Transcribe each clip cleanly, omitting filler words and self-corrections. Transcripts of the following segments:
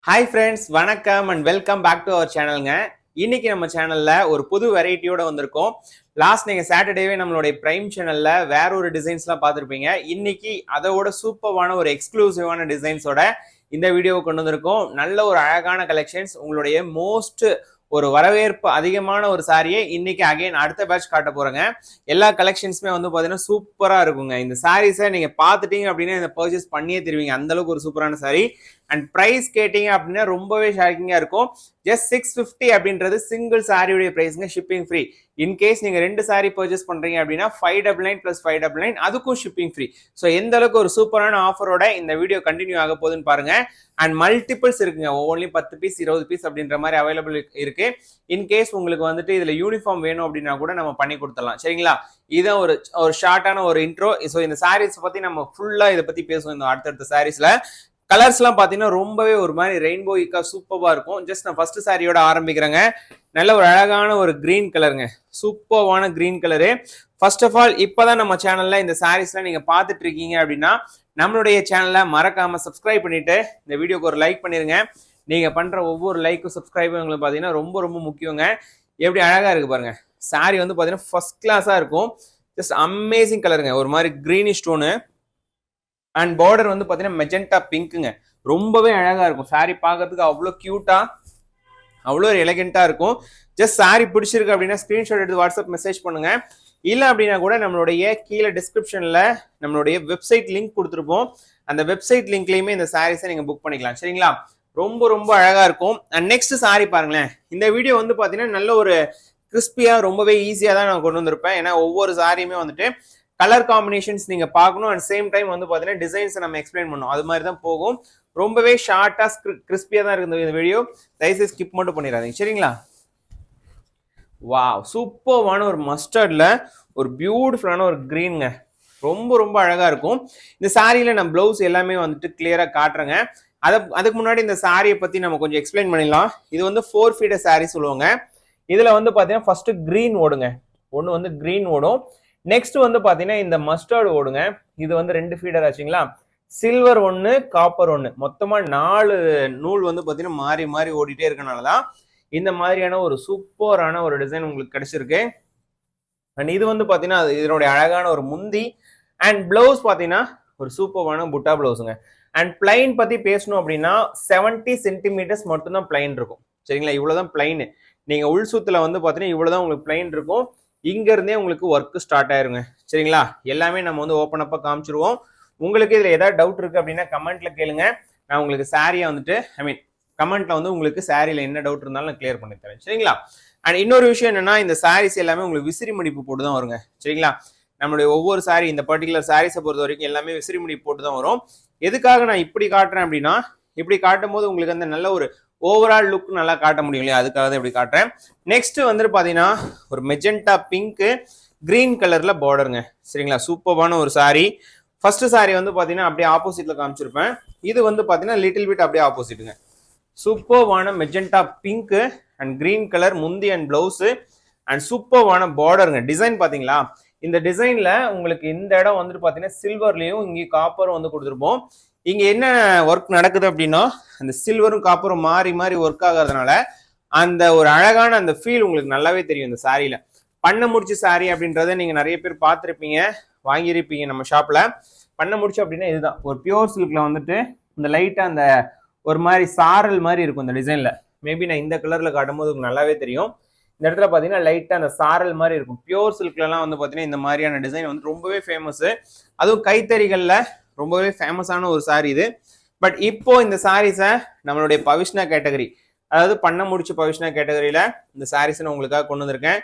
Hi friends, வணக்கம் and welcome back to our சேனலுங்க. இன்னைக்கு நம்ம சேனல்ல ஒரு புது வெரைட்டியோட வந்திருக்கோம். லாஸ்ட் நீங்க சாட்டர்டேவே நம்மளுடைய பிரைம் சேனல்ல வேற ஒரு டிசைன்ஸ்லாம் பார்த்துருப்பீங்க. இன்னைக்கு அதோட சூப்பரான ஒரு எக்ஸ்க்ளூசிவான டிசைன்ஸோட இந்த வீடியோவை கொண்டு வந்திருக்கோம். நல்ல ஒரு அழகான கலெக்ஷன்ஸ், உங்களுடைய மோஸ்ட் ஒரு வரவேற்பு அதிகமான ஒரு சாரியை இன்னைக்கு அகைன் அடுத்த பேட்ச் காட்ட போறேங்க. எல்லா கலெக்ஷன்ஸுமே வந்து பாத்தீங்கன்னா சூப்பரா இருக்குங்க. இந்த சாரீஸை நீங்க பாத்துட்டீங்க அப்படின்னா இதை பர்ச்சேஸ் பண்ணியே தருவீங்க. அந்த அளவுக்கு ஒரு சூப்பரான சாரி. அண்ட் பிரைஸ் கேட்டீங்க அப்படின்னா ரொம்பவே ஷாக்கிங்கா இருக்கும். ஜஸ்ட் 650 அப்படின்றது சிங்கிள் சாரியுடைய பிரைஸ்ங்க, ஷிப்பிங் ஃப்ரீ. இன்கேஸ் நீங்க 2 சாரி பர்ச்சேஸ் பண்றீங்க அப்படின்னா 599 பிளஸ் 599 அதுக்கும் ஷிப்பிங் ஃப்ரீ. ஸோ எந்த அளவுக்கு ஒரு சூப்பரான ஆஃபரோட இந்த வீடியோ கண்டினியூ ஆக போகுதுன்னு பாருங்க. அண்ட் மல்டிபிள்ஸ் இருக்குங்க, ஒவ்வொன்றும் 10 பீஸ் 20 பீஸ் அப்படின்ற மாதிரி அவைலபிள் இருக்கு. இன்கேஸ் உங்களுக்கு வந்துட்டு இதுல யூனிஃபார்ம் வேணும் அப்படின்னா கூட நம்ம பண்ணி கொடுத்துடலாம். சரிங்களா? இதான் ஒரு ஷார்ட்டான ஒரு இன்ட்ரோ. ஸோ இந்த சாரீஸ் பத்தி நம்ம ஃபுல்லா இதை பத்தி பேசுவோம் இந்த அடுத்தடுத்த சாரீஸ்ல. கலர்ஸ் எல்லாம் பாத்தீங்கன்னா ரொம்பவே ஒரு மாதிரி ரெயின்போ இக்கா சூப்பரா இருக்கும். ஜஸ்ட் நான் ஃபர்ஸ்ட் சாரியோட ஆரம்பிக்கிறேங்க. நல்ல ஒரு அழகான ஒரு கிரீன் கலருங்க, சூப்பரான green colour. First of all இப்பதான் நம்ம சேனல்ல இந்த சாரீஸ்லாம் நீங்க பாத்துட்டு இருக்கீங்க அப்படின்னா நம்மளுடைய சேனலை மறக்காம சப்ஸ்கிரைப் பண்ணிட்டு இந்த வீடியோக்கு ஒரு லைக் பண்ணிருங்க. நீங்க பண்ற ஒவ்வொரு லைக்கும் சப்ஸ்கிரைபும் உங்களுக்கு பாத்தீங்கன்னா ரொம்ப ரொம்ப முக்கியங்க. எப்படி அழகா இருக்கு பாருங்க. சாரி வந்து பாத்தீங்கன்னா ஃபர்ஸ்ட் கிளாஸா இருக்கும். ஜஸ்ட் அமேசிங் கலருங்க, ஒரு மாதிரி கிரீனிஷ் டோனு. அண்ட் பார்டர் வந்து பாத்தீங்கன்னா மெஜெண்டா பிங்க்குங்க, ரொம்பவே அழகா இருக்கும். சாரி பார்க்கறதுக்கு அவ்வளோ கியூட்டா, அவ்வளோ ஒரு எலகெண்டா இருக்கும். ஜஸ்ட் சாரி பிடிச்சிருக்கு அப்படின்னா ஸ்கிரீன்ஷாட் எடுத்து வாட்ஸ்அப் மெசேஜ் பண்ணுங்க. இல்லை அப்படின்னா கூட நம்மளுடைய கீழே டிஸ்கிரிப்ஷன்ல நம்மளுடைய வெப்சைட் லிங்க் கொடுத்துருப்போம். அந்த வெப்சைட் லிங்க்லயுமே இந்த சாரீஸை நீங்க புக் பண்ணிக்கலாம். சரிங்களா? ரொம்ப ரொம்ப அழகா இருக்கும். அண்ட் நெக்ஸ்ட் சாரி பாருங்களேன். இந்த வீடியோ வந்து பாத்தீங்கன்னா நல்ல ஒரு கிறிஸ்பியா ரொம்பவே ஈஸியா தான் நான் கொண்டு வந்திருப்பேன். ஏன்னா ஒவ்வொரு சாரியுமே வந்துட்டு கலர் காம்பினேஷன்ஸ் நீங்க பார்க்கணும். அண்ட் சேம் டைம் வந்து பாத்தீங்கன்னா டிசைன்ஸ் நம்ம எக்ஸ்பிளைன் பண்ணணும். அது மாதிரி தான் போகும். ரொம்பவே ஷார்ட்டா கிறிஸ்பியா தான் இருக்கு இந்த வீடியோ. தயவுசெய்து ஸ்கிப் மட்டும் பண்ணிடாதீங்க. சரிங்களா? வாவ், சூப்பரான ஒரு மஸ்டர்ட்ல ஒரு பியூட்டிஃபுல்லான ஒரு கிரீன்ங்க, ரொம்ப ரொம்ப அழகா இருக்கும். இந்த சாரியில நம்ம பிளவுஸ் எல்லாமே வந்துட்டு கிளியரா காட்டுறேங்க. அதுக்கு முன்னாடி இந்த சாரியை பத்தி நம்ம கொஞ்சம் எக்ஸ்பிளைன் பண்ணிடலாம். இது வந்து 4 ஃபீடர் சாரி சொல்லுவாங்க. இதுல வந்து பாத்தீங்கன்னா ஃபர்ஸ்ட் கிரீன் ஓடுங்க, ஒன்னு வந்து கிரீன் ஓடும். நெக்ஸ்ட் வந்து பாத்தீங்கன்னா இந்த மஸ்டர்ட் ஓடுங்க. இது வந்து 2 ஃபீடர் ஆச்சுங்களா. சில்வர் ஒன்னு, காப்பர் ஒன்னு, மொத்தமா 4 நூல் வந்து பாத்தீங்கன்னா மாறி மாறி ஓடிட்டே இருக்கனாலதான் இந்த மாதிரியான ஒரு சூப்பரான ஒரு டிசைன் உங்களுக்கு கிடைச்சிருக்கு. அண்ட் இது வந்து பாத்தீங்கன்னா இதனுடைய அழகான ஒரு முந்தி. அண்ட் பிளவுஸ் பாத்தீங்கன்னா ஒரு சூப்பரான புட்டா பிளவுஸுங்க. அண்ட் பிளைன் பத்தி பேசணும் அப்படின்னா 70 சென்டிமீட்டர்ஸ் மட்டும்தான் பிளைன் இருக்கும். சரிங்களா? இவ்வளவுதான் பிளைன். நீங்க உள் சுத்துல வந்து பாத்தீங்கன்னா இவ்வளவுதான் உங்களுக்கு பிளைன் இருக்கும். இங்க இருந்தே உங்களுக்கு ஒர்க் ஸ்டார்ட் ஆயிருங்க. சரிங்களா? எல்லாமே நம்ம வந்து ஓப்பன் அப்பா காமிச்சிருவோம். உங்களுக்கு இதுல ஏதாவது டவுட் இருக்கு அப்படின்னா கமெண்ட்ல கேளுங்க. நான் உங்களுக்கு சாரியை வந்துட்டு கமெண்ட்ல வந்து உங்களுக்கு சாரியில என்ன டவுட் இருந்தாலும் நான் கிளியர் பண்ணி தரேன். சரிங்களா? அண்ட் இன்னொரு விஷயம் என்னன்னா, இந்த சாரீஸ் எல்லாமே உங்களுக்கு விசிறி மடிப்பு போட்டு தான் வருங்க. சரிங்களா? நம்மளுடைய ஒவ்வொரு சாரி, இந்த பர்டிகுலர் சாரீஸை பொறுத்த வரைக்கும் எல்லாமே விசிறி மடிப்பு போட்டு தான் வரும். எதுக்காக நான் இப்படி காட்டுறேன் அப்படின்னா, இப்படி காட்டும் போது உங்களுக்கு அந்த நல்ல ஒரு ஓவரால் லுக் நல்லா காட்ட முடியும் இல்லையா? அதுக்காக தான் இப்படி காட்டுறேன். நெக்ஸ்ட் வந்துட்டு பாத்தீங்கன்னா ஒரு மெஜெண்டா பிங்க் கிரீன் கலர்ல பார்டருங்க. சரிங்களா? சூப்பரான ஒரு சாரி. ஃபர்ஸ்ட் சாரி வந்து பாத்தீங்கன்னா அப்படியே ஆப்போசிட்ல காமிச்சிருப்பேன். இது வந்து பாத்தீங்கன்னா லிட்டில் பிட் அப்படியே ஆப்போசிட்டுங்க. சூப்பர்வான magenta pink and green colour முந்தி அண்ட் பிளவுஸ். அண்ட் சூப்பர்வான பார்டருங்க. டிசைன் பாத்தீங்களா? இந்த டிசைன்ல உங்களுக்கு இந்த இடம் வந்துட்டு பாத்தீங்கன்னா சில்வர்லயும் இங்கே காப்பரும் வந்து கொடுத்துருப்போம். இங்க என்ன ஒர்க் நடக்குது அப்படின்னா, அந்த சில்வரும் காப்பரும் மாறி மாறி ஒர்க் ஆகிறதுனால அந்த ஒரு அழகான அந்த ஃபீல் உங்களுக்கு நல்லாவே தெரியும் இந்த சாரியில. பண்ண முடிச்சு சாரி அப்படின்றத நீங்க நிறைய பேர் பார்த்துருப்பீங்க, வாங்கியிருப்பீங்க நம்ம ஷாப்ல. பண்ண முடிச்சு அப்படின்னா இதுதான். ஒரு பியூர் சில்க்ல வந்துட்டு இந்த லைட்டா அந்த ஒரு மாதிரி சாரல் மாதிரி இருக்கும் இந்த டிசைன்ல. மேபி நான் இந்த கலர்ல காட்டும் போது நல்லாவே தெரியும். இந்த இடத்துல பாத்தீங்கன்னா லைட்டா அந்த சாரல் மாதிரி இருக்கும். பியூர் சில்க்ல எல்லாம் வந்து பாத்தீங்கன்னா இந்த மாதிரியான டிசைன் வந்து ரொம்பவே ஃபேமஸ். அதுவும் கைத்தறிகள்ல ரொம்பவே ஃபேமஸான ஒரு சாரி இது. பட் இப்போ இந்த சாரீஸை நம்மளுடைய பவிஷ்ணா கேட்டகரி, அதாவது பண்ண முடிச்சு பவிஷ்ணா கேட்டகரியில இந்த சாரீஸ் நான் உங்களுக்காக கொண்டு வந்திருக்கேன்.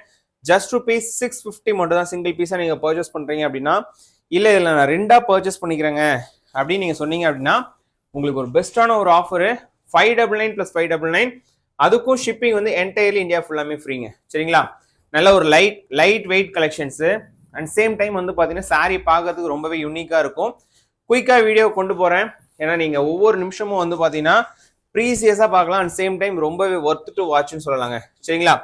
ஜஸ்ட் ருபீஸ் 650 மட்டும் தான் சிங்கிள் பீஸா நீங்க பர்ச்சேஸ் பண்றீங்க அப்படின்னா. இல்ல இதுல நான் 2ஆ பர்ச்சேஸ் பண்ணிக்கிறேங்க அப்படின்னு நீங்க சொன்னீங்க அப்படின்னா உங்களுக்கு ஒரு பெஸ்டான ஒரு ஆஃபர் 599 பிளஸ் 599. அதுக்கும் ஷிப்பிங் வந்து என்டையர்லி இந்தியா ஃபுல்லாமே ஃப்ரீங்க. சரிங்களா? நல்ல ஒரு light weight collections. And same time வந்து பாத்தீங்கன்னா சாரி பார்க்கறதுக்கு ரொம்பவே யூனிக்கா இருக்கும். குயிக்கா வீடியோ கொண்டு போறேன், ஏன்னா நீங்க ஒவ்வொரு நிமிஷமும் வந்து பாத்தீங்கன்னா ப்ரீசியஸா பார்க்கலாம். அண்ட் சேம் டைம் ரொம்பவே ஒர்த் டு வாட்ச்னு சொல்லலாங்க. சரிங்களா?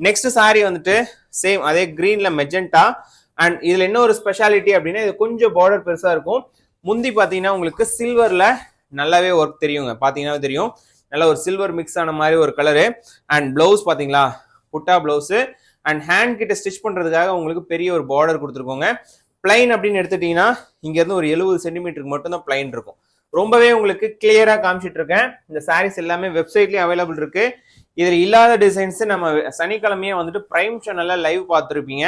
நெக்ஸ்ட் சாரி வந்துட்டு சேம் அதே கிரீன்ல மெஜெண்டா. அண்ட் இதுல என்ன ஒரு ஸ்பெஷாலிட்டி அப்படின்னா, இது கொஞ்சம் பார்டர் பெருசா இருக்கும். முந்தி பாத்தீங்கன்னா உங்களுக்கு சில்வர்ல நல்லாவே ஒர்க் தெரியுங்க, பாத்தீங்கன்னா தெரியும். நல்ல ஒரு சில்வர் மிக்ஸ் ஆன மாதிரி ஒரு கலரு. அண்ட் பிளவுஸ் பாத்தீங்களா, புட்டா பிளவுஸ். அண்ட் ஹேண்ட் கிட்ட ஸ்டிச் பண்றதுக்காக உங்களுக்கு பெரிய ஒரு பார்டர் கொடுத்துருக்கோங்க. பிளைன் அப்படின்னு எடுத்துட்டீங்கன்னா இங்க இருந்து ஒரு 70 சென்டிமீட்டருக்கு மட்டும் தான் பிளைன் இருக்கும். ரொம்பவே உங்களுக்கு கிளியரா காமிச்சிட்டு இருக்கேன். இந்த சாரீஸ் எல்லாமே வெப்சைட்லயும் அவைலபிள் இருக்கு. இதுல இல்லாத டிசைன்ஸ் நம்ம சனிக்கிழமையே வந்துட்டு பிரைம் சேனல்ல லைவ் பார்த்துருப்பீங்க.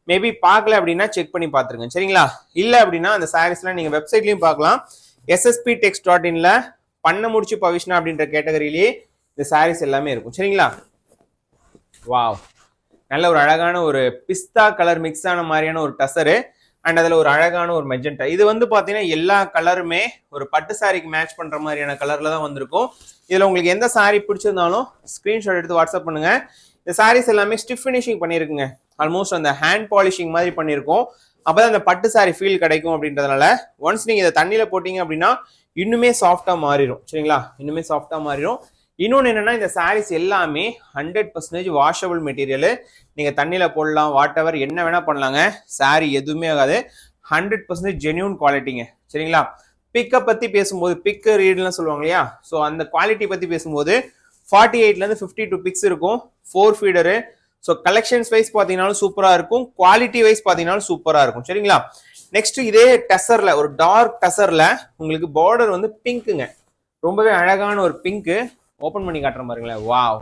மேபி பார்க்கல அப்படின்னா செக் பண்ணி பார்த்துருங்க, சரிங்களா? இல்ல அப்படின்னா அந்த சாரீஸ்லாம் நீங்க வெப்சைட்லயும் பார்க்கலாம். ssp.text.inல பண்ண முடிச்சு பவிஷ்ணா அப்படின்ற கேட்டகரியிலேயே இந்த சாரீஸ் எல்லாமே இருக்கும், சரிங்களா? வாவ், நல்ல ஒரு அழகான ஒரு பிஸ்தா கலர் மிக்ஸ் ஆன மாதிரியான ஒரு டசரு. அண்ட் அதுல ஒரு அழகான ஒரு மெஜெண்டா. இது வந்து பாத்தீங்கன்னா எல்லா கலருமே ஒரு பட்டு சாரிக்கு மேட்ச் பண்ற மாதிரியான கலர்ல தான் வந்திருக்கும். இதுல உங்களுக்கு எந்த சாரி பிடிச்சிருந்தாலும் ஸ்கிரீன்ஷாட் எடுத்து வாட்ஸ்அப் பண்ணுங்க. இந்த சாரீஸ் எல்லாமே ஸ்டிஃப் ஃபினிஷிங் பண்ணிருக்குங்க. ஆல்மோஸ்ட் அந்த ஹேண்ட் பாலிஷிங் மாதிரி பண்ணிருக்கோம். அப்பதான் அந்த பட்டு சாரி ஃபீல் கிடைக்கும் அப்படின்றதுனால ஒன்ஸ் நீங்க இதை தண்ணியில போட்டீங்க அப்படின்னா இன்னுமே சாஃப்டா மாறிடும், சரிங்களா? இன்னுமே சாஃப்டா மாறிடும். இன்னொன்று என்னன்னா, இந்த சாரீஸ் எல்லாமே 100% வாஷபிள் மெட்டீரியல். நீங்க தண்ணியில போடலாம், வாட் எவர் என்ன வேணா பண்ணலாங்க. சாரி எதுவுமே ஆகாது. 100% ஜென்யூன் குவாலிட்டிங்க, சரிங்களா? பிக்கப் பத்தி பேசும்போது, பிக் ரீட்லாம் சொல்லுவாங்க இல்லையா, ஸோ அந்த குவாலிட்டி பத்தி பேசும்போது 48ல இருந்து 52 பிக்ஸ் இருக்கும். 4 ஃபீடரு. ஸோ கலெக்ஷன்ஸ் வைஸ் பார்த்தீங்கன்னாலும் சூப்பரா இருக்கும், குவாலிட்டி வைஸ் பார்த்தீங்கன்னாலும் சூப்பரா இருக்கும், சரிங்களா? நெக்ஸ்ட் இதே டசர்ல, ஒரு டார்க் டசர்ல உங்களுக்கு பார்டர் வந்து பிங்க்குங்க. ரொம்பவே அழகான ஒரு பிங்க்கு. ஓப்பன் பண்ணி காட்டுறேன் பாருங்களேன். வாவ்,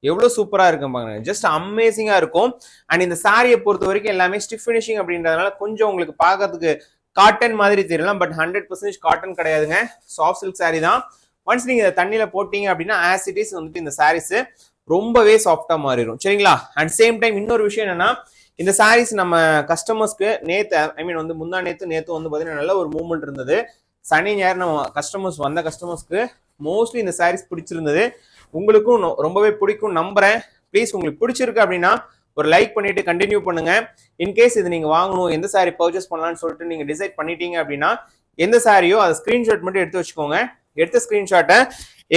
எவ்வளவு சூப்பரா இருக்கும் பாருங்க. ஜஸ்ட் அமேசிங்கா இருக்கும். அண்ட் இந்த சாரியை பொறுத்த வரைக்கும் எல்லாமே ஸ்டிஃப் ஃபினிஷிங் அப்படின்றதுனால கொஞ்சம் உங்களுக்கு பார்க்கறதுக்கு காட்டன் மாதிரி தெரியலாம். பட் 100% காட்டன் கிடையாதுங்க, சாஃப்ட் சில்க் சாரி தான். ஒன்ஸ் நீங்க இதை தண்ணியில போட்டீங்க அப்படின்னா ஆஸ் இட் இஸ் வந்துட்டு இந்த சாரீஸ் ரொம்பவே சாஃப்டா மாறிடும், சரிங்களா? அண்ட் சேம் டைம் இன்னொரு விஷயம் என்னன்னா, இந்த சாரீஸ் நம்ம கஸ்டமர்ஸ்க்கு நேத்து, ஐ மீன் வந்து முந்தா நேத்து வந்து பாத்தீங்கன்னா நல்ல ஒரு மூவ்மெண்ட் இருந்தது. சனி ஞாயிறு நம்ம கஸ்டமர்ஸ்க்கு மோஸ்ட்லி இந்த சாரீஸ் பிடிச்சிருந்தது. உங்களுக்கும் ரொம்பவே பிடிக்கும் நம்புறேன். ப்ளீஸ் உங்களுக்கு பிடிச்சிருக்கு அப்படின்னா ஒரு லைக் பண்ணிட்டு கண்டினியூ பண்ணுங்க. இன்கேஸ் இது நீங்க வாங்கணும், எந்த சாரி பர்ச்சேஸ் பண்ணலாம்னு சொல்லிட்டு நீங்க டிசைட் பண்ணிட்டீங்க அப்படின்னா எந்த சாரியோ அதை ஸ்கிரீன்ஷாட் மட்டும் எடுத்து வச்சுக்கோங்க. எடுத்த ஸ்கிரீன்ஷாட்டை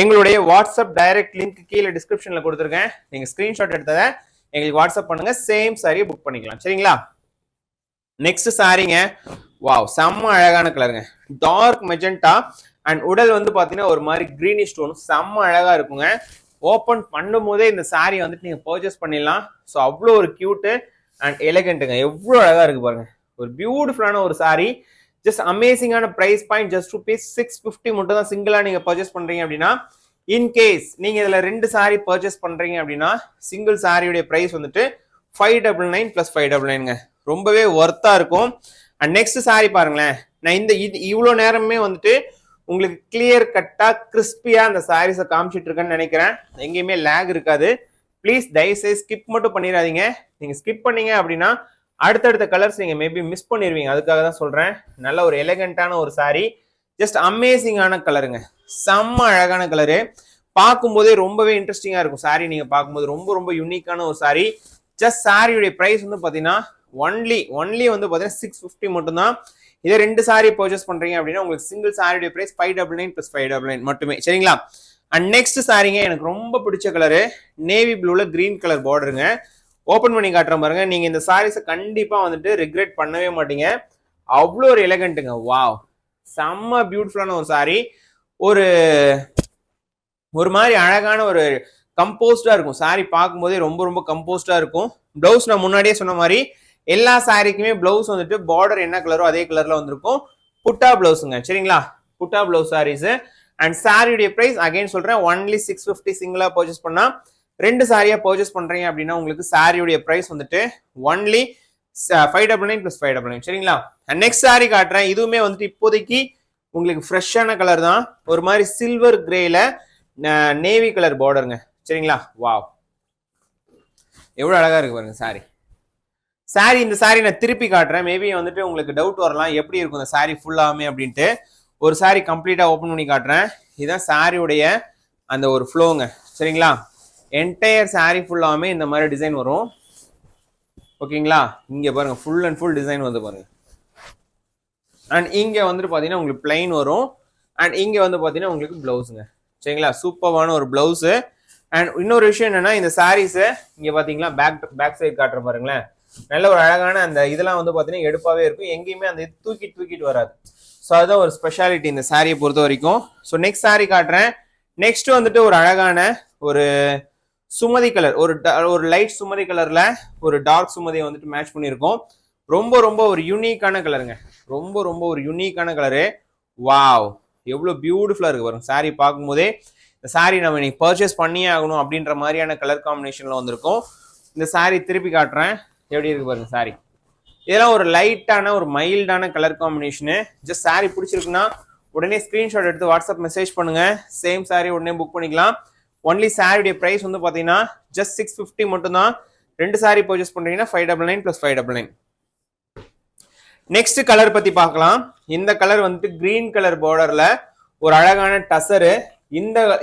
எங்களுடைய வாட்ஸ்அப் டைரக்ட் லிங்க் கீழே டிஸ்கிரிப்ஷன்ல கொடுத்துருக்கேன். நீங்க ஸ்கிரீன்ஷாட் எடுத்ததை எங்களுக்கு வாட்ஸ்அப் பண்ணுங்க, சேம் சாரியை புக் பண்ணிக்கலாம், சரிங்களா? நெக்ஸ்ட் சாரிங்க. வாவ், செம்ம அழகான கலருங்க. டார்க் மெஜெண்டா அண்ட் உடல் வந்து பாத்தீங்கன்னா ஒரு மாதிரி கிரீனிஷ் ஸ்டோன், செம்ம அழகா இருக்குங்க. ஓப்பன் பண்ணும் போதே இந்த சாரி வந்துட்டு நீங்க பர்ச்சேஸ் பண்ணிடலாம். ஸோ அவ்வளோ ஒரு கியூட்டு அண்ட் எலகென்ட்டுங்க. எவ்வளோ அழகா இருக்கு பாருங்க. ஒரு பியூட்டிஃபுல்லான ஒரு சாரி. ஜஸ்ட் அமேசிங்கான பிரைஸ் பாயிண்ட். ஜஸ்ட் ₹650 மட்டும் தான் சிங்கிளா நீங்க பர்ச்சேஸ் பண்றீங்க அப்படின்னா. இன்கேஸ் நீங்க இதுல 2 சாரி பர்ச்சேஸ் பண்றீங்க அப்படின்னா சிங்கிள் சாரியுடைய பிரைஸ் வந்துட்டு 599 + 599ங்க. ரொம்பவே ஒர்த்தா இருக்கும். அண்ட் நெக்ஸ்ட் சாரி பாருங்களேன். நான் இந்த இவ்வளோ நேரமே வந்துட்டு உங்களுக்கு கிளியர் கட்டா கிறிஸ்பியா அந்த சாரீஸை காமிச்சிட்டு இருக்கேன்னு நினைக்கிறேன். எங்கேயுமே லேக் இருக்காது. ப்ளீஸ் தயவுசெய்து ஸ்கிப் மட்டும் பண்ணிடாதீங்க. நீங்க ஸ்கிப் பண்ணீங்க அப்படின்னா அடுத்தடுத்த கலர்ஸ் நீங்க மேபி மிஸ் பண்ணிடுவீங்க. அதுக்காக தான் சொல்றேன். நல்ல ஒரு எலகென்ட்டான ஒரு சாரி. ஜஸ்ட் அமேசிங்கான கலருங்க. செம்ம அழகான கலரு. பார்க்கும்போதே ரொம்பவே இன்ட்ரெஸ்டிங்கா இருக்கும் சாரி. நீங்க பார்க்கும்போது ரொம்ப ரொம்ப யூனிக்கான ஒரு சாரி. ஜஸ்ட் சாரியுடைய பிரைஸ் வந்து பாத்தீங்கன்னா ஒன்லி வந்து பாத்தீங்கன்னா 650 மட்டும்தான். இதே 2 சாரி பர்ச்சேஸ் பண்றீங்க அப்படின்னா உங்களுக்கு சிங்கிள் சாரியுடைய பிரைஸ் 599 + 599 மட்டுமே, சரிங்களா? அண்ட் நெக்ஸ்ட் சாரிங்க, எனக்கு ரொம்ப பிடிச்ச கலரு நேவி ப்ளூல கிரீன் கலர் பார்டருங்க. ஓப்பன் பண்ணி காட்டுறேன் பாருங்க. நீங்க இந்த சாரீஸை கண்டிப்பா வந்துட்டு ரிக்ரெட் பண்ணவே மாட்டீங்க. அவ்வளோ ஒரு எலகென்ட்டுங்க. வாவ், செம்ம பியூட்டிஃபுல்லான ஒரு சாரி. ஒரு மாதிரி அழகான ஒரு கம்போஸ்டா இருக்கும் சாரி. பார்க்கும்போதே ரொம்ப ரொம்ப கம்போஸ்டா இருக்கும். பிளவுஸ் நான் முன்னாடியே சொன்ன மாதிரி எல்லா சாரிக்குமே பிளவுஸ் வந்துட்டு பார்டர் என்ன கலரோ அதே கலர்ல வந்திருக்கும். புட்டா பிளவுஸுங்க, சரிங்களா? புட்டா பிளவுஸ் சாரீஸ். அண்ட் சாரியுடைய பிரைஸ் அகைன் சொல்றேன், ஒன்லி 650 சிங்கிளா பர்ச்சேஸ் பண்ணா. 2 சாரியா பர்ச்சேஸ் பண்றீங்க அப்படின்னா உங்களுக்கு சாரியுடைய பிரைஸ் வந்துட்டு ஒன்லி 599 + 599, சரிங்களா? நெக்ஸ்ட் சாரி காட்டுறேன். இதுவுமே வந்துட்டு இப்போதைக்கு உங்களுக்கு ஃப்ரெஷ்ஷான கலர் தான். ஒரு மாதிரி சில்வர் கிரேல நேவி கலர் பார்டருங்க, சரிங்களா? வாவ், எவ்வளவு அழகா இருக்கு பாருங்க சாரி. இந்த சாரி நான் திருப்பி காட்டுறேன். மேபி வந்துட்டு உங்களுக்கு டவுட் வரலாம் எப்படி இருக்கும் இந்த சாரி ஃபுல்லாமே அப்படின்ட்டு. ஒரு சாரி கம்ப்ளீட்டா ஓப்பன் பண்ணி காட்டுறேன். இதுதான் சாரியுடைய அந்த ஒரு ஃப்ளோங்க, சரிங்களா? என்டையர் சாரி ஃபுல்லாமே இந்த மாதிரி டிசைன் வரும், ஓகேங்களா? இங்க பாருங்க, ஃபுல் அண்ட் ஃபுல் டிசைன் வந்து பாருங்க. அண்ட் இங்க வந்துட்டு பாத்தீங்கன்னா உங்களுக்கு பிளைன் வரும். அண்ட் இங்க வந்து பாத்தீங்கன்னா உங்களுக்கு பிளவுஸுங்க, சரிங்களா? சூப்பரான ஒரு பிளவுஸ். அண்ட் இன்னொரு விஷயம் என்னன்னா, இந்த சாரீஸ் இங்க பாத்தீங்களா பேக் சைடு காட்டுற பாருங்களேன். நல்ல ஒரு அழகான அந்த இதெல்லாம் வந்து பாத்தீங்கன்னா எடுப்பாவே இருக்கும். எங்கேயுமே அந்த தூக்கிட்டு வராது. ஸோ அதுதான் ஒரு ஸ்பெஷாலிட்டி இந்த சாரியை பொறுத்த வரைக்கும். ஸோ நெக்ஸ்ட் சாரி காட்டுறேன். நெக்ஸ்ட் வந்துட்டு ஒரு அழகான ஒரு சுமதி கலர், ஒரு லைட் சுமதி கலர்ல ஒரு டார்க் சுமதியை வந்துட்டு மேட்ச் பண்ணியிருக்கோம். ரொம்ப ரொம்ப ஒரு யூனிக்கான கலருங்க, ரொம்ப ரொம்ப ஒரு யூனிக்கான கலரு. வாவ், எவ்வளவு பியூட்டிஃபுல்லா இருக்கு பாருங்க. சாரி பார்க்கும்போதே இந்த சாரி நம்ம இன்னைக்கு பர்ச்சேஸ் பண்ணியே ஆகணும் அப்படின்ற மாதிரியான கலர் காம்பினேஷன்ல வந்திருக்கும். இந்த சாரி திருப்பி காட்டுறேன், எப்படி இருக்கு பாருங்க சாரி. இதெல்லாம் ஒரு லைட்டான ஒரு மைல்டான கலர் காம்பினேஷனு. ஜஸ்ட் சாரி பிடிச்சிருக்குன்னா உடனே ஸ்கிரீன்ஷாட் எடுத்து வாட்ஸ்அப் மெசேஜ் பண்ணுங்க. சேம் சாரி உடனே புக் பண்ணிக்கலாம். ஒன்லி சாரியுடைய பிரைஸ் வந்து பாத்தீங்கன்னா ஜஸ்ட் 650 மட்டும் தான். 2 சாரி பர்ச்சேஸ் பண்றீங்கன்னா 599 + 599. நெக்ஸ்ட் கலர் பத்தி பார்க்கலாம். இந்த கலர் வந்துட்டு கிரீன் கலர் பார்டர்ல ஒரு அழகான டசரு.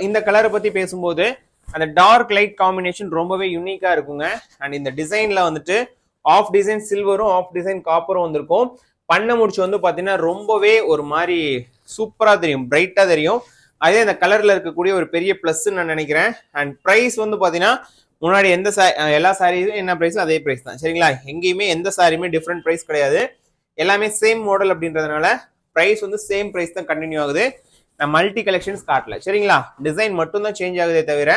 இந்த கலரை பத்தி பேசும்போது அந்த டார்க் லைட் காம்பினேஷன் ரொம்பவே யூனிக்கா இருக்குங்க. அண்ட் இந்த டிசைன்ல வந்துட்டு ஆஃப் டிசைன் சில்வரும் ஆஃப் டிசைன் காப்பரும் வந்திருக்கும். பண்ண முடிச்சு வந்து பாத்தீங்கன்னா ரொம்பவே ஒரு மாதிரி சூப்பரா தெரியும், பிரைட்டா தெரியும். அதே இந்த கலர்ல இருக்கக்கூடிய ஒரு பெரிய பிளஸ் நான் நினைக்கிறேன். அண்ட் பிரைஸ் வந்து பாத்தீங்கன்னா முன்னாடி எல்லா சாரியும் என்ன பிரைஸ் அதே பிரைஸ் தான், சரிங்களா? எங்கேயுமே எந்த சாரியுமே டிஃப்ரெண்ட் பிரைஸ் கிடையாது. எல்லாமே சேம் மாடல் அப்படின்றதுனால பிரைஸ் வந்து சேம் பிரைஸ் தான் கண்டினியூ ஆகுது. நான் மல்டி கலெக்ஷன்ஸ் காட்டல, சரிங்களா? டிசைன் மட்டும் தான் சேஞ்ச் ஆகுதே தவிர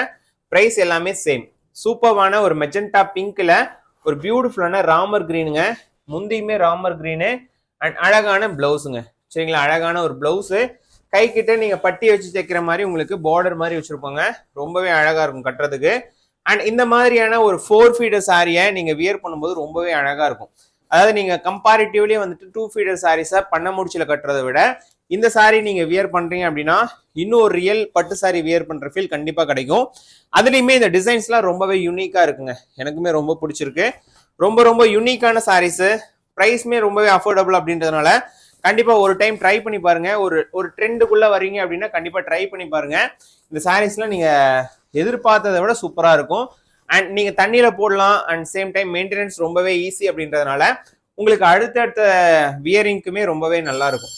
பிரைஸ் எல்லாமே சேம். சூப்பர்வான ஒரு மெஜெண்டா பிங்க்ல ஒரு பியூட்டிஃபுல்லான ராமர் கிரீனுங்க. முந்தியுமே ராமர் கிரீனு. அண்ட் அழகான பிளவுஸுங்க, சரிங்களா? அழகான ஒரு பிளவுஸு. கை கிட்ட நீங்க பட்டி வச்சு தைக்கிற மாதிரி உங்களுக்கு பார்டர் மாதிரி வச்சிருப்பாங்க. ரொம்பவே அழகா இருக்கும் கட்டுறதுக்கு. அண்ட் இந்த மாதிரியான ஒரு 4 ஃபீடர் சாரியை நீங்க வியர் பண்ணும்போது ரொம்பவே அழகா இருக்கும். அதாவது நீங்க கம்பேரிட்டிவ்லி வந்துட்டு 2 ஃபீடர் சாரீஸை பண்ண முடிச்சுல கட்டுறதை விட இந்த சாரி நீங்க வியர் பண்றீங்க அப்படின்னா இன்னும் ஒரு ரியல் பட்டு சாரி வியர் பண்ற ஃபீல் கண்டிப்பா கிடைக்கும். அதுலயுமே இந்த டிசைன்ஸ்லாம் ரொம்பவே யூனிக்கா இருக்குங்க. எனக்குமே ரொம்ப பிடிச்சிருக்கு. ரொம்ப ரொம்ப யூனிக்கான சாரீஸ், பிரைஸ்மே ரொம்பவே அஃபோர்டபுள் அப்படின்றதுனால கண்டிப்பா ஒரு டைம் ட்ரை பண்ணி பாருங்க. ஒரு ட்ரெண்டுக்குள்ள வரீங்க அப்படின்னா கண்டிப்பா ட்ரை பண்ணி பாருங்க. இந்த சாரீஸ்லாம் நீங்க எதிர்பார்த்ததை விட சூப்பரா இருக்கும். அண்ட் நீங்க தண்ணியில போடலாம். அண்ட் சேம் டைம் மெயின்டெனன்ஸ் ரொம்பவே ஈஸி அப்படின்றதுனால உங்களுக்கு அடுத்தடுத்த வியரிங்க்குமே ரொம்பவே நல்லா இருக்கும்,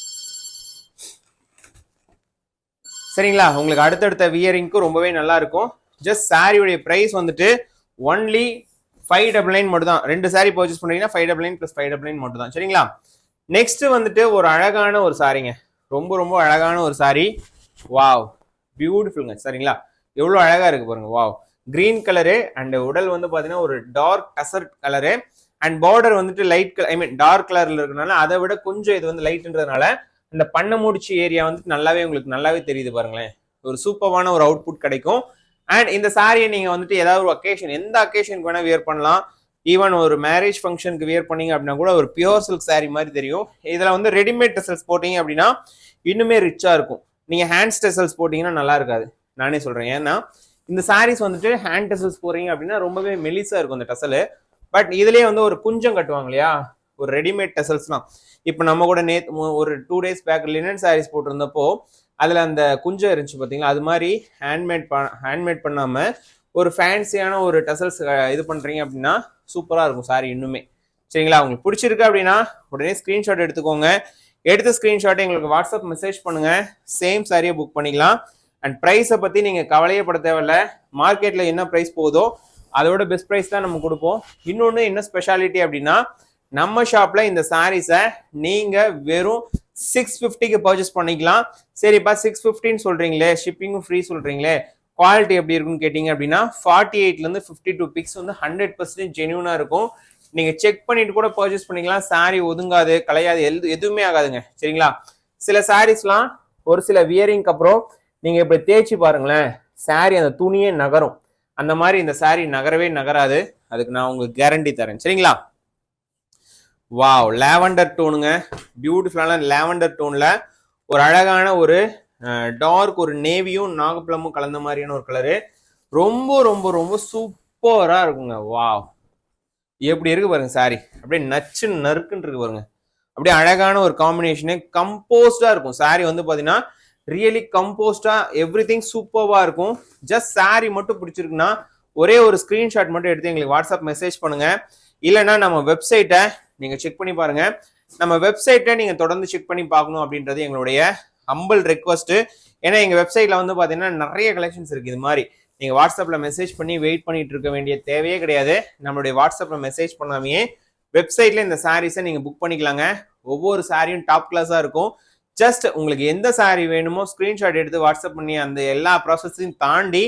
சரிங்களா? உங்களுக்கு அடுத்தடுத்த வியரிங்க்கும் ரொம்பவே நல்லா இருக்கும். ஜஸ்ட் சாரியுடைய பிரைஸ் வந்துட்டு ஒன்லி 599 மட்டும் தான். 2 சாரி பர்ச்சேஸ் பண்றீங்கன்னா 599 + 599 மட்டும் தான், சரிங்களா? நெக்ஸ்ட் வந்துட்டு ஒரு அழகான ஒரு சாரிங்க, ரொம்ப ரொம்ப அழகான ஒரு சாரி. வாவ், பியூட்டிஃபுல்ங்க, சரிங்களா? எவ்வளவு அழகா இருக்கு பாருங்க. Wow, green colour. அண்ட் உடல் வந்து பாத்தீங்கன்னா ஒரு dark tussar colour. And border வந்துட்டு light colour, I mean dark கலர்ல இருக்கனால அதை விட கொஞ்சம் இது வந்து லைட்ன்றதுனால இந்த பண்ண முடிச்சு ஏரியா வந்துட்டு நல்லாவே உங்களுக்கு நல்லாவே தெரியுது பாருங்களேன். ஒரு சூப்பரான ஒரு அவுட்புட் கிடைக்கும். அண்ட் இந்த சாரியை நீங்க வந்துட்டு ஏதாவது ஒரு அக்கேஷன், எந்த அக்கேஷனுக்கு வேணா வியர் பண்ணலாம். ஈவன் ஒரு மேரேஜ் ஃபங்க்ஷனுக்கு வியர் பண்ணீங்க அப்படின்னா கூட ஒரு பியூர் சில்க் சாரி மாதிரி தெரியும். இதுல வந்து ரெடிமேட் டெசல்ஸ் போட்டீங்க அப்படின்னா இன்னுமே ரிச்சா இருக்கும். நீங்க ஹேண்ட் டெசல்ஸ் போட்டீங்கன்னா நல்லா இருக்காது, நானே சொல்றேன். ஏன்னா இந்த சாரீஸ் வந்துட்டு ஹேண்ட் டெசல்ஸ் போறீங்க அப்படின்னா ரொம்பவே மெலிசா இருக்கும் அந்த டெசல். பட் இதுலயே வந்து ஒரு குஞ்சம் கட்டுவாங்க இல்லையா, ஒரு ரெடிமேட் டெசல்ஸ்லாம். இப்போ நம்ம கூட ஒரு 2 days பேக் லினன் சாரீஸ் போட்டிருந்தப்போ அதுல அந்த குஞ்சம் இருந்துச்சு பாத்தீங்களா, அது மாதிரி ஹேண்ட்மேட் பண்ணாம ஒரு ஃபேன்சியான ஒரு டெசல்ஸ் இது பண்றீங்க அப்படின்னா சூப்பரா இருக்கும் சாரி இன்னுமே, சரிங்களா? உங்களுக்கு பிடிச்சிருக்கு அப்படின்னா உடனே ஸ்கிரீன்ஷாட் எடுத்துக்கோங்க. எடுத்த ஸ்கிரீன்ஷாட்டை எங்களுக்கு வாட்ஸ்அப் மெசேஜ் பண்ணுங்க. சேம் சாரியை புக் பண்ணிக்கலாம். அண்ட் ப்ரைஸை பத்தி நீங்க கவலையே பட தேவையில்ல. மார்க்கெட்ல என்ன ப்ரைஸ் போதோ அதோட பெஸ்ட் ப்ரைஸ் தான் நம்ம கொடுப்போம். இன்னொன்று என்ன ஸ்பெஷாலிட்டி அப்படின்னா நம்ம ஷாப்ல இந்த சாரீஸை நீங்க வெறும் 650க்கு பர்ச்சேஸ் பண்ணிக்கலாம். சரிப்பா 650ன்னு சொல்றீங்களே, ஷிப்பிங்கும் ஃப்ரீ சொல்றீங்களே, குவாலிட்டி எப்படி இருக்குன்னு கேட்டீங்க அப்படின்னா 48ல இருந்து 52 பிக்ஸ் வந்து 100% ஜென்யூனா இருக்கும். நீங்க செக் பண்ணிட்டு கூட பர்ச்சேஸ் பண்ணிக்கலாம். சாரி ஒதுங்காது, கலையாது, எதுவுமே ஆகாதுங்க, சரிங்களா? சில சாரீஸ்லாம் ஒரு சில வியரிங்க்கு அப்புறம் நீங்க இப்படி தேய்ச்சி பாருங்களேன், சாரி அந்த துணியே நகரும். அந்த மாதிரி இந்த சாரி நகரவே நகராது. அதுக்கு நான் உங்களுக்கு கேரண்டி தரேன், சரிங்களா? வாவ், லாவெண்டர் டோனுங்க, பியூட்டிஃபுல்லான லாவெண்டர் டோன்ல ஒரு அழகான ஒரு டார்க் ஒரு நேவியும் நாகப்பழமும் கலந்த மாதிரியான ஒரு கலரு. ரொம்ப ரொம்ப ரொம்ப சூப்பரா இருக்குங்க. வாவ், எப்படி இருக்கு பாருங்க சாரி, அப்படியே நச்சு நறுக்குன்னு இருக்கு பாருங்க. அப்படியே அழகான ஒரு காம்பினேஷனு, கம்போஸ்டா இருக்கும் சாரி வந்து பாத்தீங்கன்னா ரியலி கம்போஸ்டா, எவ்ரி திங் சூப்பர்வா இருக்கும். ஜஸ்ட் சாரி மட்டும் பிடிச்சிருக்குன்னா ஒரே ஒரு ஸ்கிரீன்ஷாட் மட்டும் எடுத்து எங்களுக்கு வாட்ஸ்அப் மெசேஜ் பண்ணுங்க. இல்லைன்னா நம்ம வெப்சைட்டை நீங்க செக் பண்ணி பாருங்க. நம்ம வெப்சைட்டை நீங்க தொடர்ந்து செக் பண்ணி பார்க்கணும் அப்படின்றது எங்களுடைய ஹம்பிள் ரெக்வஸ்ட். ஏன்னா எங்க வெப்சைட்ல வந்து பாத்தீங்கன்னா நிறைய கலெக்ஷன்ஸ் இருக்கு. இது மாதிரி நீங்க வாட்ஸ்அப்ல மெசேஜ் பண்ணி வெயிட் பண்ணிட்டு இருக்க வேண்டிய தேவையே கிடையாது. நம்மளுடைய வாட்ஸ்அப்ல மெசேஜ் பண்ணாமையே வெப்சைட்ல இந்த சாரீஸை நீங்க புக் பண்ணிக்கலாங்க. ஒவ்வொரு சாரியும் டாப் கிளாஸா இருக்கும். ஜஸ்ட் உங்களுக்கு எந்த saree வேணுமோ ஸ்கிரீன்ஷாட் எடுத்து வாட்ஸ்அப் பண்ணி அந்த எல்லா ப்ராசஸையும் தாண்டி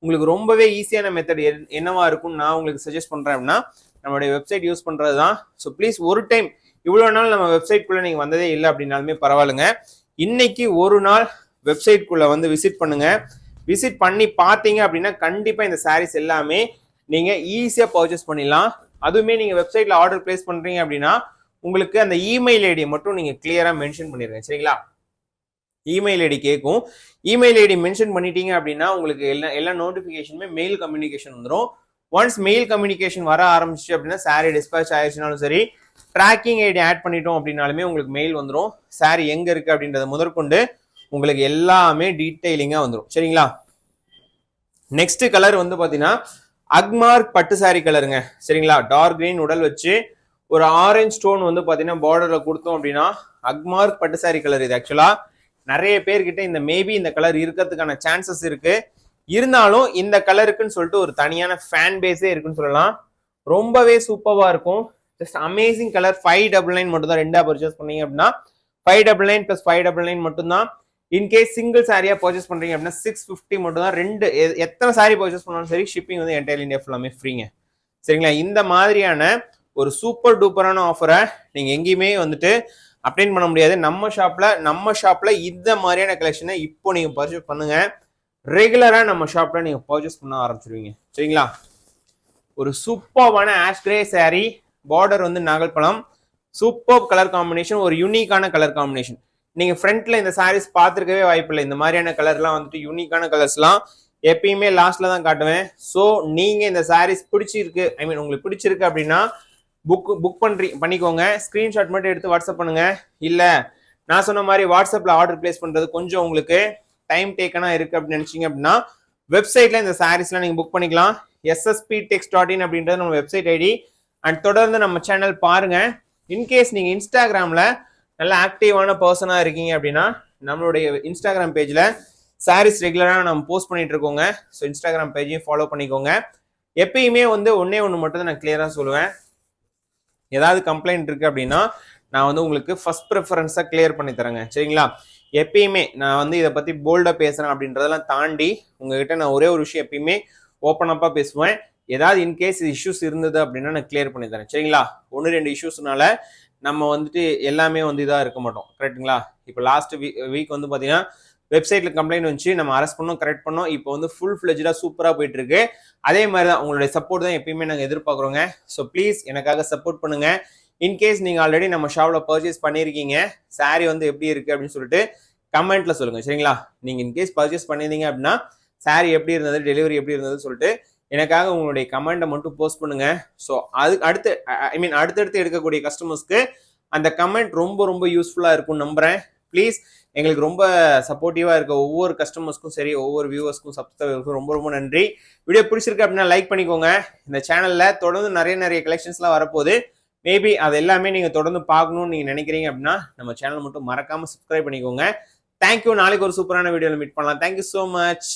உங்களுக்கு ரொம்பவே ஈஸியான மெத்தட் என்னவா இருக்கும்னு நான் உங்களுக்கு சஜஸ்ட் பண்றேன் அப்படின்னா நம்மளுடைய வெப்சைட் யூஸ் பண்றது தான். ஸோ ப்ளீஸ் ஒரு டைம் இவ்வளோ நாள் நம்ம வெப்சைட்குள்ள நீங்க வந்ததே இல்லை அப்படின்னாலுமே பரவாயில்லைங்க, இன்னைக்கு ஒரு நாள் வெப்சைட்குள்ள வந்து விசிட் பண்ணுங்க. விசிட் பண்ணி பார்த்தீங்க அப்படின்னா கண்டிப்பா இந்த சாரீஸ் எல்லாமே நீங்க ஈஸியா பர்ச்சேஸ் பண்ணிடலாம். அதுவுமே நீங்க வெப்சைட்ல ஆர்டர் பிளேஸ் பண்றீங்க அப்படின்னா உங்களுக்கு அந்த இமெயில் ஐடியை மட்டும் நீங்க கிளியரா மென்ஷன் பண்ணிருங்க. சரிங்களா? இமெயில் ஐடி கேட்கும். இமெயில் ஐடி மென்ஷன் பண்ணிட்டீங்க அப்படின்னா உங்களுக்கு எல்லா நோட்டிஃபிகேஷனுமே மெயில் கம்யூனிகேஷன் வந்துடும். ஒன்ஸ் மெயில் கம்யூனிகேஷன் வர ஆரம்பிச்சு அப்படின்னா சாரி டிஸ்பேச் ஆயிடுச்சுனாலும் சரி, ட்ராக்கிங் ஐடி ஆட் பண்ணிட்டோம் அப்படின்னாலுமே உங்களுக்கு மெயில் வந்துடும். சாரி எங்க இருக்கு அப்படின்றத முதற்கொண்டு உங்களுக்கு எல்லாமே டீடைலிங்கா வந்துடும். சரிங்களா? நெக்ஸ்ட் கலர் வந்து பாத்தீங்கன்னா அக்மார்க் பட்டு சாரி கலருங்க. சரிங்களா? டார்க் கிரீன் உடல் வச்சு ஒரு ஆரஞ்சு ஸ்டோன் வந்து பாத்தீங்கன்னா பார்டர்ல கொடுத்தோம் அப்படின்னா அக்மார்க் பட்டு சாரி கலர். இது ஆக்சுவலா நிறைய பேர்கிட்ட இந்த மேபி இந்த கலர் இருக்கிறதுக்கான சான்சஸ் இருக்கு. இருந்தாலும் இந்த கலருக்குன்னு சொல்லிட்டு ஒரு தனியான ஃபேன் பேஸே இருக்குன்னு சொல்லலாம். ரொம்பவே சூப்பரா இருக்கும். Just amazing colour. 599 மட்டும் தான். ரெண்டா பர்ச்சேஸ் பண்ணீங்க அப்படின்னா 599 + 599 மட்டும் தான். இன்கேஸ் சிங்கிள் சாரியா பர்ச்சேஸ் பண்றீங்க அப்படின்னா 650 மட்டும் தான். ரெண்டு எத்தனை சாரி பர்ச்சேஸ் பண்ணாலும் சரி ஷிப்பிங் வந்து என்டையர் இந்தியா ஃபுல்லாமே ஃப்ரீங்க. சரிங்களா? இந்த மாதிரியான ஒரு சூப்பர் டூப்பரான ஆஃபரை நீங்க எங்கேயுமே வந்துட்டு அப்டேன் பண்ண முடியாது. நம்ம ஷாப்ல இந்த மாதிரியான கலெக்ஷனை இப்போ நீங்க பர்ச்சேஸ் பண்ணுங்க. ரெகுலரா நம்ம ஷாப்ல நீங்க பர்ச்சேஸ் பண்ண ஆரம்பிச்சிருவீங்க. சரிங்களா? ஒரு சூப்பர்வான ஆஷ் கிரே சாரி, பார்டர் வந்து நாகல்பழம், சூப்பர் கலர் காம்பினேஷன், ஒரு யூனிக்கான கலர் காம்பினேஷன். நீங்க ஃப்ரண்ட்ல இந்த சாரீஸ் பார்த்துருக்கவே வாய்ப்பில்லை. இந்த மாதிரியான கலர்லாம் வந்துட்டு யூனிக்கான கலர்ஸ்லாம் எப்பயுமே லாஸ்ட்ல தான் காட்டுவேன். ஸோ நீங்க இந்த சாரீஸ் பிடிச்சிருக்கு, உங்களுக்கு பிடிச்சிருக்கு அப்படின்னா புக் பண்ணிக்கோங்க. ஸ்கிரீன்ஷாட் மட்டும் எடுத்து வாட்ஸ்அப் பண்ணுங்க. இல்ல நான் சொன்ன மாதிரி வாட்ஸ்அப்ல ஆர்டர் பிளேஸ் பண்றது கொஞ்சம் உங்களுக்கு டைம் டேக்கனா இருக்கு அப்படின்னு நினைச்சீங்க அப்படின்னா வெப்சைட்ல இந்த சாரீஸ்லாம் நீங்க புக் பண்ணிக்கலாம். ssp.text.in அப்படின்றது நம்ம வெப்சைட் ஐடி. அண்ட் தொடர்ந்து நம்ம சேனல் பாருங்க. இன்கேஸ் நீங்க இன்ஸ்டாகிராம்ல நல்ல ஆக்டிவான பர்சனா இருக்கீங்க அப்படின்னா நம்மளுடைய இன்ஸ்டாகிராம் பேஜ்ல சாரீஸ் ரெகுலரா நம்ம போஸ்ட் பண்ணிட்டு இருக்கோங்க. ஸோ இன்ஸ்டாகிராம் பேஜையும் ஃபாலோ பண்ணிக்கோங்க. எப்பயுமே வந்து ஒன்னே ஒன்று மட்டும் தான் நான் கிளியரா சொல்லுவேன். ஏதாவது கம்ப்ளைண்ட் இருக்கு அப்படின்னா நான் வந்து உங்களுக்கு ஃபர்ஸ்ட் ப்ரிஃபரன்ஸா கிளியர் பண்ணி தரேங்க. சரிங்களா? எப்பயுமே நான் வந்து இதை பத்தி போல்டா பேசுறேன் அப்படின்றதெல்லாம் தாண்டி உங்ககிட்ட நான் ஒரே ஒரு விஷயம் எப்பயுமே ஓப்பன் அப்பா பேசுவேன். ஏதாவது இன்கேஸ் இஷ்யூஸ் இருந்தது அப்படின்னா நான் கிளியர் பண்ணி தரேன். சரிங்களா? 1-2 இஷ்யூஸ்னால நம்ம வந்துட்டு எல்லாமே வந்து இதாக இருக்க மாட்டோம். கரெக்டுங்களா? இப்போ லாஸ்ட் வீக் வந்து பார்த்தீங்கன்னா வெப்சைட்ல கம்ப்ளைண்ட் வந்துச்சு, நம்ம அரெஸ்ட் பண்ணோம், கரெக்ட் பண்ணோம். இப்போ வந்து ஃபுல் ஃபிளெஜ்டா சூப்பரா போயிட்டு இருக்கு. அதே மாதிரி தான் உங்களுடைய சப்போர்ட் தான் எப்பயுமே நாங்கள் எதிர்பார்க்குறோங்க. ஸோ ப்ளீஸ் எனக்காக சப்போர்ட் பண்ணுங்க. இன்கேஸ் நீங்க ஆல்ரெடி நம்ம ஷாப்ல பர்ச்சேஸ் பண்ணியிருக்கீங்க, சாரி வந்து எப்படி இருக்கு அப்படின்னு சொல்லிட்டு கமெண்ட்ல சொல்லுங்க. சரிங்களா? நீங்க இன்கேஸ் பர்ச்சேஸ் பண்ணியிருந்தீங்க அப்படின்னா சாரி எப்படி இருந்தது, டெலிவரி எப்படி இருந்ததுன்னு சொல்லிட்டு எனக்காக உங்களுடைய கமெண்ட்டை மட்டும் போஸ்ட் பண்ணுங்க. ஸோ அது அடுத்தடுத்து எடுக்கக்கூடிய கஸ்டமர்ஸ்க்கு அந்த கமெண்ட் ரொம்ப ரொம்ப யூஸ்ஃபுல்லா இருக்கும் நம்புறேன். ப்ளீஸ் எங்களுக்கு ரொம்ப சப்போர்ட்டிவா இருக்க ஒவ்வொரு கஸ்டமர்ஸ்க்கும் சரி, ஒவ்வொரு வியூவர்ஸ்க்கும் சப்ஸ்கிரைபர்ஸ்க்கும் ரொம்ப ரொம்ப நன்றி. வீடியோ பிடிச்சிருக்கு அப்படின்னா லைக் பண்ணிக்கோங்க. இந்த சேனல்ல தொடர்ந்து நிறைய கலெக்ஷன்ஸ்லாம் வரப்போகுது. மேபி அது எல்லாமே நீங்க தொடர்ந்து பார்க்கணும்னு நீங்க நினைக்கிறீங்க அப்படின்னா நம்ம சேனல் மட்டும் மறக்காம சப்ஸ்கிரைப் பண்ணிக்கோங்க. தேங்க்யூ. நாளைக்கு ஒரு சூப்பரான வீடியோல மீட் பண்ணலாம். Thank you so much.